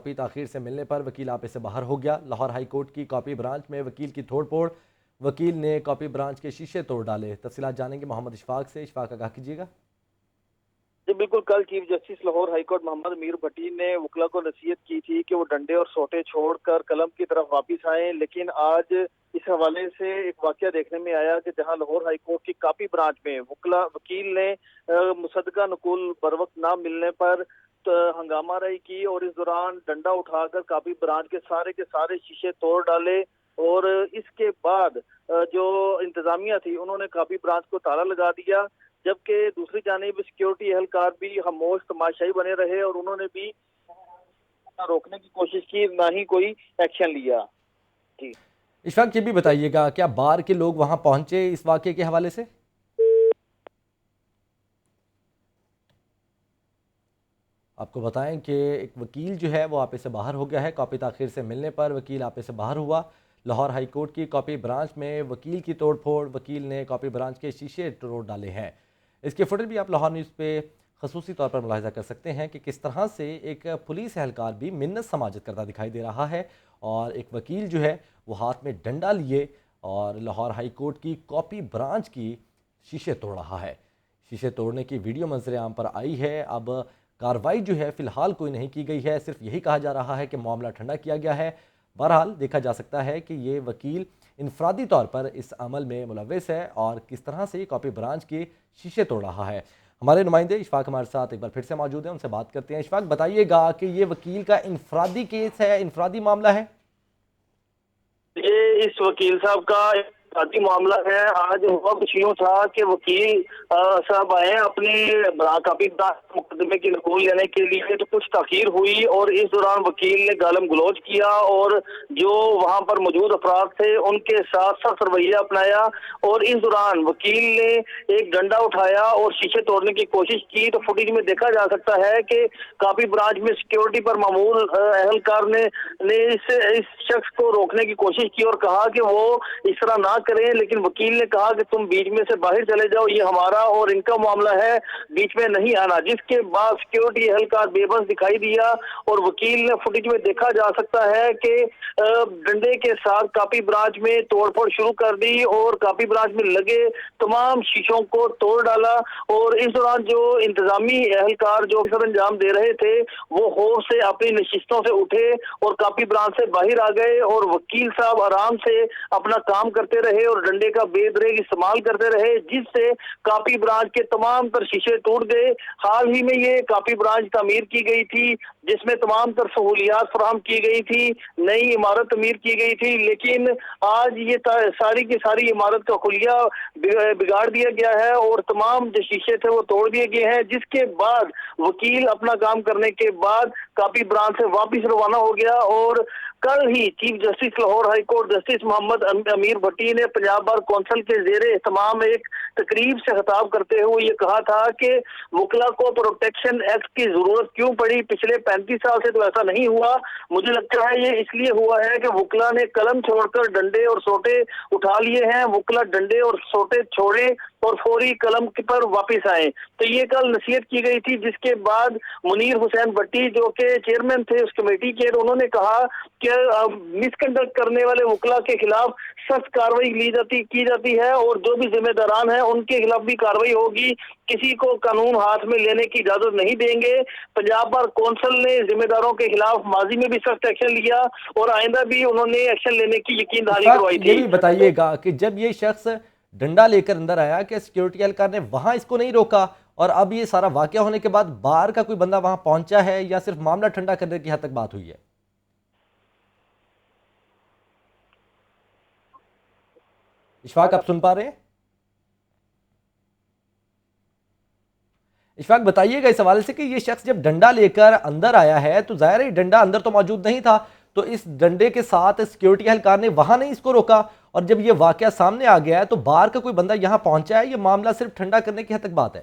Copy تاخیر سے ملنے پر وکیل آپے سے باہر ہو گیا۔ لاہور ہائی کورٹ کی کاپی برانچ میں وکیل کی توڑ پھوڑ، وکیل نے کاپی برانچ کے شیشے توڑ ڈالے۔ تفصیلات جانیں گے محمد اشفاق سے۔ اشفاق آگاہ کیجیے گا۔ جی بالکل، کل chief justice Lahore high court Muhammad Amir Bhatti نے وکلا کو نصیحت کی تھی کہ وہ ڈنڈے اور سوٹے چھوڑ کر قلم کی طرف واپس آئیں، لیکن آج اس حوالے سے ایک واقعہ دیکھنے میں آیا کہ جہاں لاہور ہائی کورٹ کی کاپی برانچ میں وکیل نے مصدقہ نقول بروقت نہ ملنے پر ہنگامہ آرائی کی اور اس دوران ڈنڈا اٹھا کر کاپی برانچ کے سارے شیشے توڑ ڈالے، اور اس کے بعد جو انتظامیہ تھی انہوں نے کاپی برانچ کو تالا لگا دیا، جبکہ دوسری جانب سیکیورٹی اہلکار بھی خاموش تماشائی بنے رہے اور انہوں نے بھی روکنے کی کوشش کی، نہ ہی کوئی ایکشن لیا۔ جی اشفاق یہ بھی بتائیے گا، کیا بار کے لوگ وہاں پہنچے اس واقعے کے حوالے سے؟ آپ کو بتائیں کہ ایک وکیل جو ہے وہ آپے سے باہر ہو گیا ہے۔ کاپی تاخیر سے ملنے پر وکیل آپے سے باہر ہوا۔ لاہور ہائی کورٹ کی کاپی برانچ میں وکیل کی توڑ پھوڑ، وکیل نے کاپی برانچ کے شیشے توڑ ڈالے ہیں۔ اس کے فوٹیج بھی آپ لاہور نیوز پہ خصوصی طور پر ملاحظہ کر سکتے ہیں کہ کس طرح سے ایک پولیس اہلکار بھی منت سماجت کرتا دکھائی دے رہا ہے، اور ایک وکیل جو ہے وہ ہاتھ میں ڈنڈا لیے اور لاہور ہائی کورٹ کی کاپی برانچ کی شیشے توڑ رہا ہے۔ شیشے توڑنے کی ویڈیو منظر عام پر آئی ہے۔ اب کارروائی جو ہے فی الحال کوئی نہیں کی گئی ہے، صرف یہی کہا جا رہا ہے کہ معاملہ ٹھنڈا کیا گیا ہے۔ بہرحال دیکھا جا سکتا ہے کہ یہ وکیل انفرادی طور پر اس عمل میں ملوث ہے اور کس طرح سے یہ کاپی برانچ کے شیشے توڑ رہا ہے۔ ہمارے نمائندے اشفاق ہمارے ساتھ ایک بار پھر سے موجود ہیں، ان سے بات کرتے ہیں۔ اشفاق بتائیے گا کہ یہ وکیل کا انفرادی کیس ہے، انفرادی معاملہ ہے؟ یہ اس وکیل صاحب کا ذاتی معاملہ ہے۔ آج ہوا کچھ یوں تھا کہ وکیل صاحب آئے اپنی کاپی مقدمے کی نقول لینے کے لیے، تو کچھ تاخیر ہوئی اور اس دوران وکیل نے گالم گلوچ کیا اور جو وہاں پر موجود افراد تھے ان کے ساتھ سخت رویہ اپنایا، اور اس دوران وکیل نے ایک ڈنڈا اٹھایا اور شیشے توڑنے کی کوشش کی۔ تو فوٹیج میں دیکھا جا سکتا ہے کہ کاپی برانچ میں سیکیورٹی پر معمول اہلکار نے اس شخص کو روکنے کی کوشش کی اور کہا کہ وہ اس طرح نہ کریں، لیکن وکیل نے کہا کہ تم بیچ میں سے باہر چلے جاؤ، یہ ہمارا اور ان کا معاملہ ہے، بیچ میں نہیں آنا، جس کے بعد سیکیورٹی اہلکار بے بس دکھائی دیا اور وکیل نے فوٹیج میں دیکھا جا سکتا ہے کہ ڈنڈے کے ساتھ کاپی برانچ میں توڑ پھوڑ شروع کر دی اور کاپی برانچ میں لگے تمام شیشوں کو توڑ ڈالا، اور اس دوران جو انتظامی اہلکار جو سر انجام دے رہے تھے وہ خوف سے اپنی نشستوں سے اٹھے اور کاپی برانچ سے باہر آ گئے، اور وکیل صاحب آرام سے اپنا کام کرتے رہے اور ڈنڈے کا بے دریغ استعمال کرتے رہے، جس سے کاپی برانچ کے تمام تر شیشے ٹوٹ گئے۔ حال ہی میں یہ کاپی برانچ تعمیر کی گئی تھی جس میں تمام تر سہولیات فراہم کی گئی تھی، نئی عمارت تعمیر کی گئی تھی، لیکن آج یہ ساری کی ساری عمارت کا خلیہ بگاڑ دیا گیا ہے اور تمام جو شیشے تھے وہ توڑ دیے گئے ہیں، جس کے بعد وکیل اپنا کام کرنے کے بعد کاپی برانچ سے واپس روانہ ہو گیا، اور کل ہی chief justice Lahore high court justice Muhammad Amir Bhatti نے پنجاب بار کونسل کے زیر اہتمام ایک تقریب سے خطاب کرتے ہوئے یہ کہا تھا کہ وکلا کو پروٹیکشن ایکٹ کی ضرورت کیوں پڑی، پچھلے 35 سال سے تو ایسا نہیں ہوا، مجھے لگتا ہے یہ اس لیے ہوا ہے کہ وکلا نے قلم چھوڑ کر ڈنڈے اور سوٹے اٹھا لیے ہیں۔ وکلا ڈنڈے اور سوٹے چھوڑے اور فوری قلم پر واپس آئے، تو یہ کل نصیحت کی گئی تھی، جس کے بعد منیر حسین بھٹی جو کہ چیئرمین تھے اس کمیٹی کے، انہوں نے کہا کہ مس کنڈکٹ کرنے والے وکلا کے خلاف سخت کارروائی کی جاتی ہے اور جو بھی ذمہ داران ہیں ان کے خلاف بھی کارروائی ہوگی، کسی کو قانون ہاتھ میں لینے کی اجازت نہیں دیں گے۔ پنجاب بار کونسل نے ذمہ داروں کے خلاف ماضی میں بھی سخت ایکشن لیا اور آئندہ بھی انہوں نے ایکشن لینے کی یقین دہانی کروائی تھی۔ یہ بھی بتائیے گا کہ جب یہ شخص ڈنڈا لے کر اندر آیا کہ سیکیورٹی اہلکار نے وہاں اس کو نہیں روکا، اور اب یہ سارا واقعہ ہونے کے بعد بار کا کوئی بندہ وہاں پہنچا ہے یا صرف معاملہ ٹھنڈا کرنے کی حد تک بات ہوئی ہے؟ اشفاق آپ سن پا رہے ہیں؟ اشفاق بتائیے گا اس حوالے سے کہ یہ شخص جب ڈنڈا لے کر اندر آیا ہے تو ظاہر ہے ڈنڈا اندر تو موجود نہیں تھا، تو اس ڈنڈے کے ساتھ سیکیورٹی اہلکار نے وہاں نہیں اس کو روکا، اور جب یہ واقعہ سامنے آ گیا ہے تو باہر کا کوئی بندہ یہاں پہنچا ہے، یہ معاملہ صرف ٹھنڈا کرنے کی حد تک بات ہے؟